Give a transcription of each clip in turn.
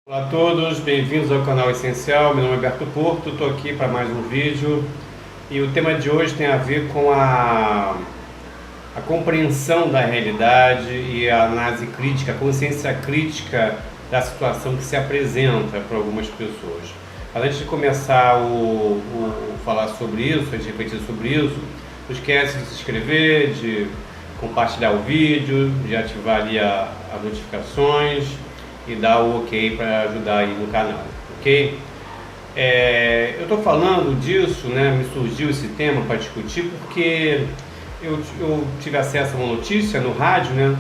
Olá a todos, bem-vindos ao canal Essencial. Meu nome é Alberto Porto, estou aqui para mais um vídeo e o tema de hoje tem a ver com a compreensão da realidade e a análise crítica, a consciência crítica da situação que se apresenta para algumas pessoas. Mas antes de começar falar sobre isso, a gente refletir sobre isso, não esquece de se inscrever, de compartilhar o vídeo, de ativar ali as notificações e dar o ok para ajudar aí no canal, ok? Eu estou falando disso, né? Me surgiu esse tema para discutir porque eu tive acesso a uma notícia no rádio, né?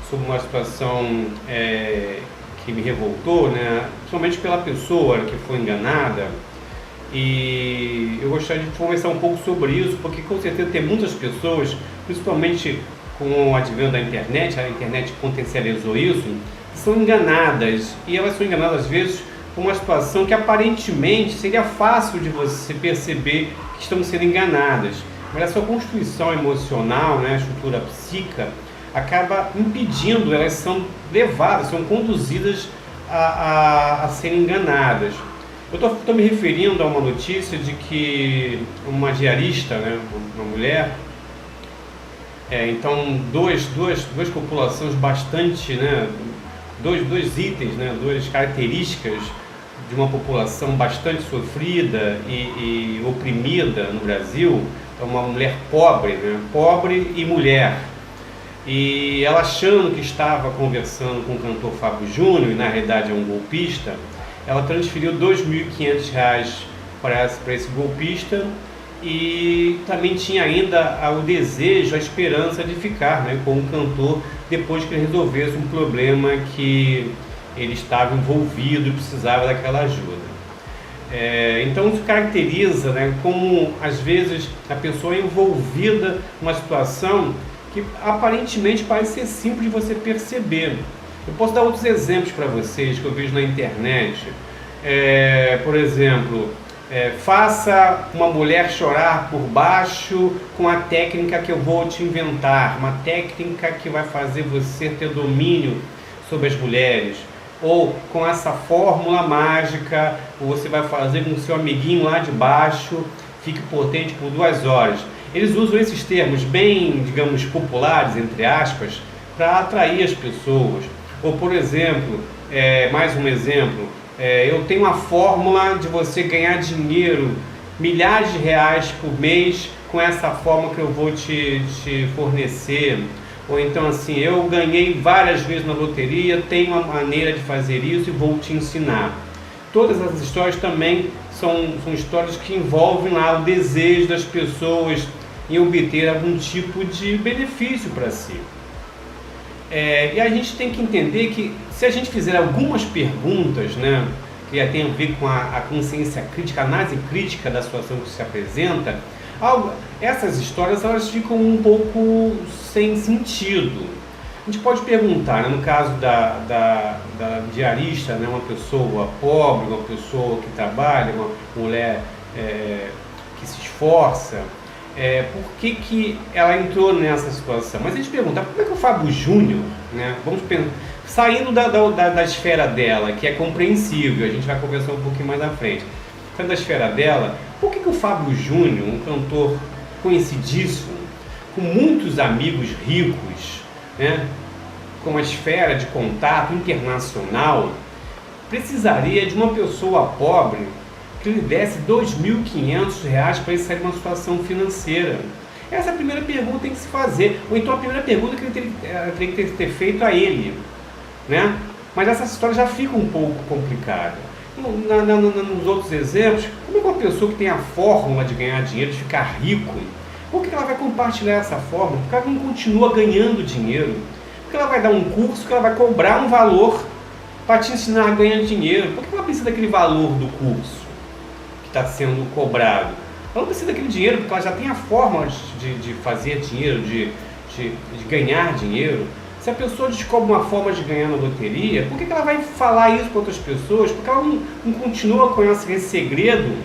Sobre uma situação que me revoltou, né? Principalmente pela pessoa que foi enganada, e eu gostaria de conversar um pouco sobre isso, porque com certeza tem muitas pessoas, principalmente com o advento da internet, a internet potencializou isso, são enganadas, e elas são enganadas às vezes por uma situação que aparentemente seria fácil de você perceber que estão sendo enganadas, mas a sua constituição emocional, né, a estrutura psíquica, acaba impedindo, elas são levadas, são conduzidas a serem enganadas. Eu estou me referindo a uma notícia de que uma diarista, né, uma mulher, então duas populações bastante, né, dois itens, né, duas características de uma população bastante sofrida e oprimida no Brasil. É uma mulher pobre, né, pobre e mulher. E ela, achando que estava conversando com o cantor Fábio Júnior, e na realidade é um golpista, ela transferiu R$2.500 para esse golpista, e também tinha ainda o desejo, a esperança de ficar, né, com o cantor depois que ele resolvesse um problema que ele estava envolvido e precisava daquela ajuda. Então isso caracteriza, né, como às vezes a pessoa é envolvida numa situação que aparentemente parece ser simples de você perceber. Eu posso dar outros exemplos para vocês que eu vejo na internet. Por exemplo, faça uma mulher chorar por baixo com a técnica que eu vou te inventar, uma técnica que vai fazer você ter domínio sobre as mulheres, ou com essa fórmula mágica você vai fazer com que o seu amiguinho lá de baixo fique potente por 2 horas. Eles usam esses termos bem, digamos, populares, entre aspas, para atrair as pessoas. Ou, por exemplo, mais um exemplo, eu tenho uma fórmula de você ganhar dinheiro, milhares de reais por mês, com essa forma que eu vou te fornecer. Ou então assim, eu ganhei várias vezes na loteria, tenho uma maneira de fazer isso e vou te ensinar. Todas as histórias também são histórias que envolvem lá o desejo das pessoas em obter algum tipo de benefício para si. E a gente tem que entender que se a gente fizer algumas perguntas, né, que tem a ver com a consciência crítica, a análise crítica da situação que se apresenta, essas histórias elas ficam um pouco sem sentido. A gente pode perguntar, né, no caso da diarista, né, uma pessoa pobre, uma pessoa que trabalha, uma mulher que se esforça, por que ela entrou nessa situação? Mas a gente pergunta, por que o Fábio Júnior, né, vamos pensar, saindo da esfera dela, que é compreensível, a gente vai conversar um pouquinho mais à frente, saindo da esfera dela, por que o Fábio Júnior, um cantor conhecidíssimo, com muitos amigos ricos, né, com uma esfera de contato internacional, precisaria de uma pessoa pobre que lhe desse R$2.500 para ele sair de uma situação financeira? Essa é a primeira pergunta que tem que se fazer. Ou então a primeira pergunta que ele teria que ter feito a ele, né? Mas essa história já fica um pouco complicada. Nos outros exemplos, como é que uma pessoa que tem a fórmula de ganhar dinheiro, de ficar rico, por que ela vai compartilhar essa fórmula? Porque ela não continua ganhando dinheiro? Porque ela vai dar um curso que ela vai cobrar um valor para te ensinar a ganhar dinheiro? Por que ela precisa daquele valor do curso está sendo cobrado? Ela não precisa daquele dinheiro porque ela já tem a forma de fazer dinheiro, de ganhar dinheiro. Se a pessoa descobre uma forma de ganhar na loteria, por que ela vai falar isso para outras pessoas? Porque ela não continua com esse segredo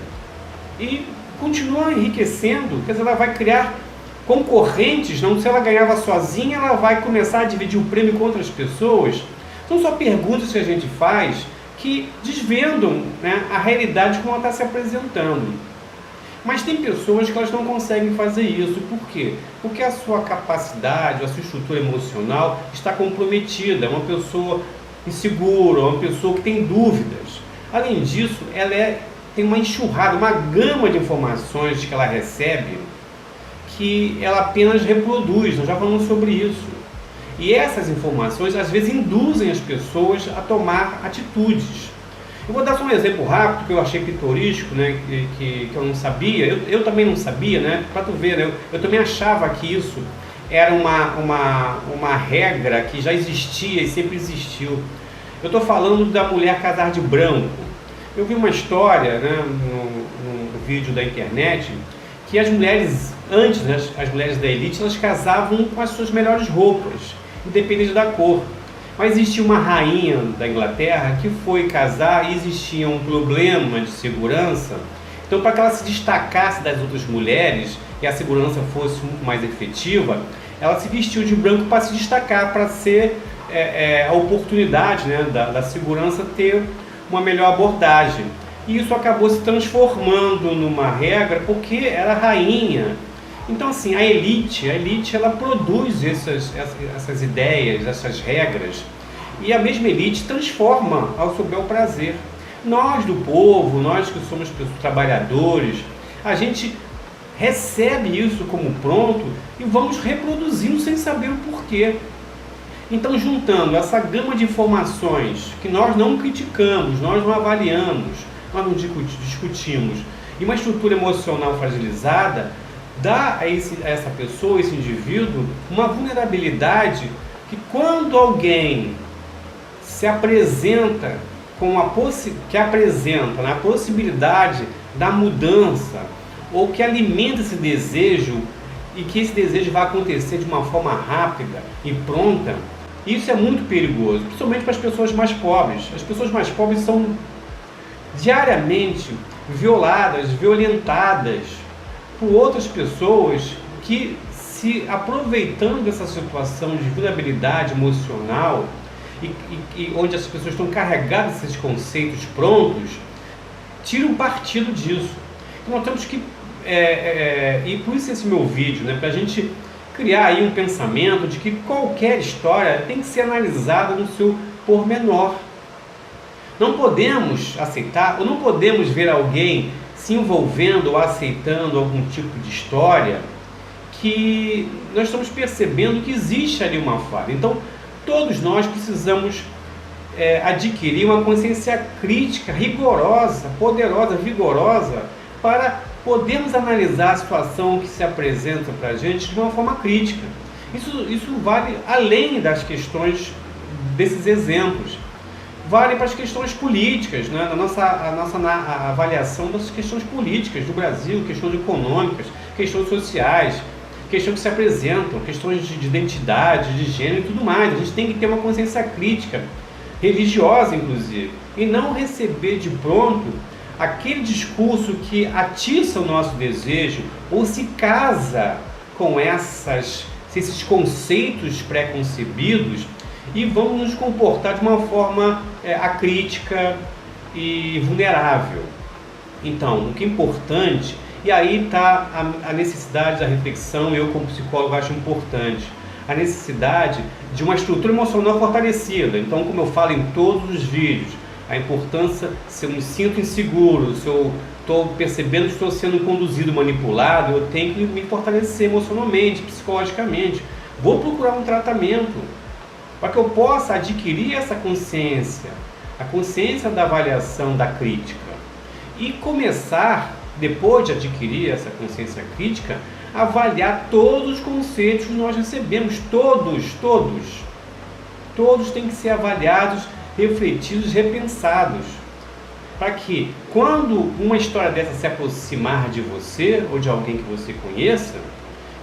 e continua enriquecendo. Quer dizer, ela vai criar concorrentes. Não, se ela ganhava sozinha, ela vai começar a dividir o prêmio com outras pessoas. São só perguntas que a gente faz que desvendam, né, a realidade como ela está se apresentando. Mas tem pessoas que elas não conseguem fazer isso. Por quê? Porque a sua capacidade, a sua estrutura emocional está comprometida. É uma pessoa insegura, uma pessoa que tem dúvidas. Além disso, tem uma enxurrada, uma gama de informações que ela recebe que ela apenas reproduz. Nós já falamos sobre isso. E essas informações, às vezes, induzem as pessoas a tomar atitudes. Eu vou dar só um exemplo rápido que eu achei pitoresco, né, que eu não sabia, eu também não sabia, né, para tu ver, né, eu também achava que isso era uma regra que já existia e sempre existiu. Eu estou falando da mulher casar de branco. Eu vi uma história, né, no vídeo da internet, que as mulheres, antes, né, as mulheres da elite, elas casavam com as suas melhores roupas, independente da cor. Mas existia uma rainha da Inglaterra que foi casar e existia um problema de segurança. Então, para que ela se destacasse das outras mulheres e a segurança fosse muito mais efetiva, ela se vestiu de branco para se destacar, para ser a oportunidade, né, da segurança ter uma melhor abordagem. E isso acabou se transformando numa regra porque era rainha. Então, assim, a elite ela produz essas ideias, essas regras, e a mesma elite transforma ao seu bel prazer. Nós do povo, nós que somos trabalhadores, a gente recebe isso como pronto e vamos reproduzindo sem saber o porquê. Então, juntando essa gama de informações que nós não criticamos, nós não avaliamos, nós não discutimos, e uma estrutura emocional fragilizada, dá a essa pessoa, esse indivíduo, uma vulnerabilidade que quando alguém se apresenta que apresenta a possibilidade da mudança, ou que alimenta esse desejo, e que esse desejo vai acontecer de uma forma rápida e pronta, isso é muito perigoso, principalmente para as pessoas mais pobres. As pessoas mais pobres são diariamente violadas, violentadas por outras pessoas que, se aproveitando dessa situação de vulnerabilidade emocional e onde as pessoas estão carregadas desses conceitos prontos, tiram partido disso. Então nós temos que, e por isso esse meu vídeo, né, para a gente criar aí um pensamento de que qualquer história tem que ser analisada no seu pormenor. Não podemos aceitar, ou não podemos ver alguém se envolvendo ou aceitando algum tipo de história que nós estamos percebendo que existe ali uma falha. Então, todos nós precisamos adquirir uma consciência crítica, rigorosa, poderosa, vigorosa, para podermos analisar a situação que se apresenta para a gente de uma forma crítica. Isso vale além das questões desses exemplos. Vale para as questões políticas, né? A nossa avaliação das questões políticas do Brasil, questões econômicas, questões sociais, questões que se apresentam, questões de identidade, de gênero e tudo mais. A gente tem que ter uma consciência crítica, religiosa inclusive, e não receber de pronto aquele discurso que atiça o nosso desejo ou se casa com esses conceitos pré-concebidos, e vamos nos comportar de uma forma acrítica e vulnerável. Então, o que é importante, e aí está a necessidade da reflexão, eu como psicólogo acho importante, a necessidade de uma estrutura emocional fortalecida. Então, como eu falo em todos os vídeos, a importância, se eu me sinto inseguro, se eu estou percebendo que estou sendo conduzido, manipulado, eu tenho que me fortalecer emocionalmente, psicologicamente. Vou procurar um tratamento para que eu possa adquirir essa consciência, a consciência da avaliação, da crítica, e começar, depois de adquirir essa consciência crítica, a avaliar todos os conceitos que nós recebemos, todos têm que ser avaliados, refletidos, repensados, para que, quando uma história dessa se aproximar de você, ou de alguém que você conheça,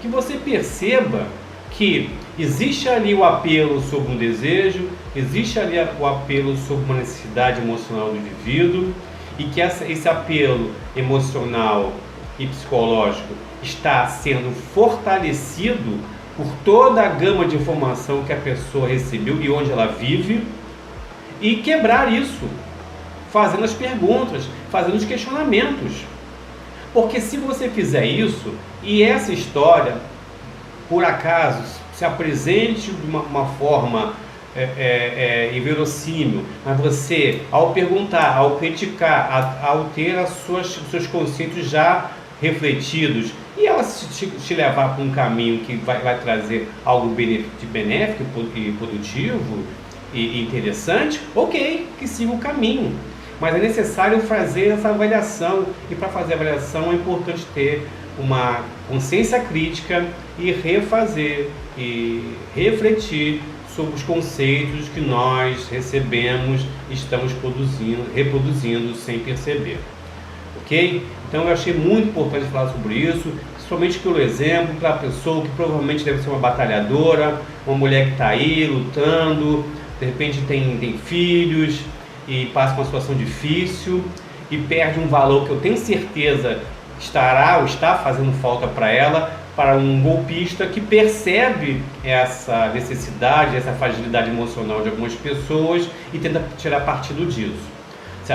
que você perceba que existe ali o apelo sobre um desejo, existe ali o apelo sobre uma necessidade emocional do indivíduo, e que esse apelo emocional e psicológico está sendo fortalecido por toda a gama de informação que a pessoa recebeu e onde ela vive, e quebrar isso, fazendo as perguntas, fazendo os questionamentos. Porque se você fizer isso, e essa história, por acaso, se apresente de uma forma inverossímil, mas você, ao perguntar, ao criticar, ao ter os seus conceitos já refletidos, e ela te levar para um caminho que vai trazer algo benéfico e produtivo e interessante, ok, que siga o caminho. Mas é necessário fazer essa avaliação, e para fazer a avaliação é importante ter uma consciência crítica e refazer e refletir sobre os conceitos que nós recebemos e estamos reproduzindo sem perceber. Ok? Então eu achei muito importante falar sobre isso, principalmente pelo exemplo, para a pessoa que provavelmente deve ser uma batalhadora, uma mulher que está aí lutando, de repente tem filhos e passa uma situação difícil e perde um valor que eu tenho certeza está fazendo falta para ela, para um golpista que percebe essa necessidade, essa fragilidade emocional de algumas pessoas e tenta tirar partido disso. Se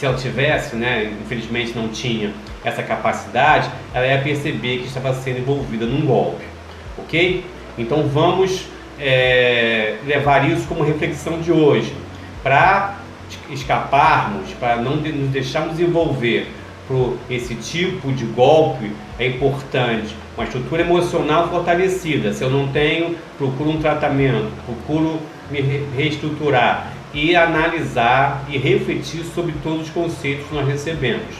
ela tivesse, né, infelizmente não tinha essa capacidade, ela ia perceber que estava sendo envolvida num golpe, ok? Então vamos levar isso como reflexão de hoje, para escaparmos, para não nos deixarmos envolver por esse tipo de golpe. É importante uma estrutura emocional fortalecida. Se eu não tenho, procuro um tratamento, procuro me reestruturar e analisar e refletir sobre todos os conceitos que nós recebemos.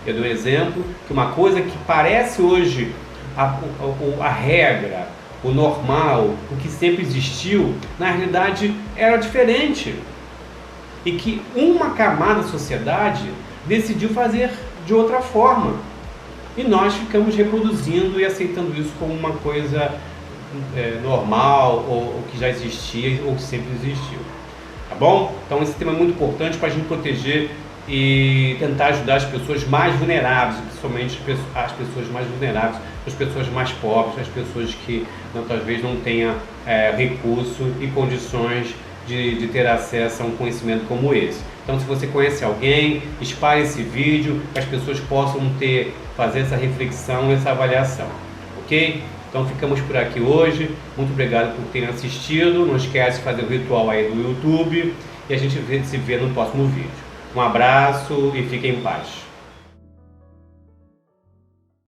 Eu dou exemplo que uma coisa que parece hoje a regra, o normal, o que sempre existiu, na realidade era diferente. E que uma camada da sociedade decidiu fazer de outra forma. E nós ficamos reproduzindo e aceitando isso como uma coisa normal, ou que já existia, ou que sempre existiu. Tá bom? Então esse tema é muito importante para a gente proteger e tentar ajudar as pessoas mais vulneráveis, principalmente as pessoas mais vulneráveis, as pessoas mais pobres, as pessoas que talvez não tenham recurso e condições de ter acesso a um conhecimento como esse. Então, se você conhece alguém, espalhe esse vídeo, para as pessoas possam fazer essa reflexão, essa avaliação, ok? Então, ficamos por aqui hoje. Muito obrigado por terem assistido. Não esquece de fazer o ritual aí do YouTube e a gente se vê no próximo vídeo. Um abraço e fiquem em paz.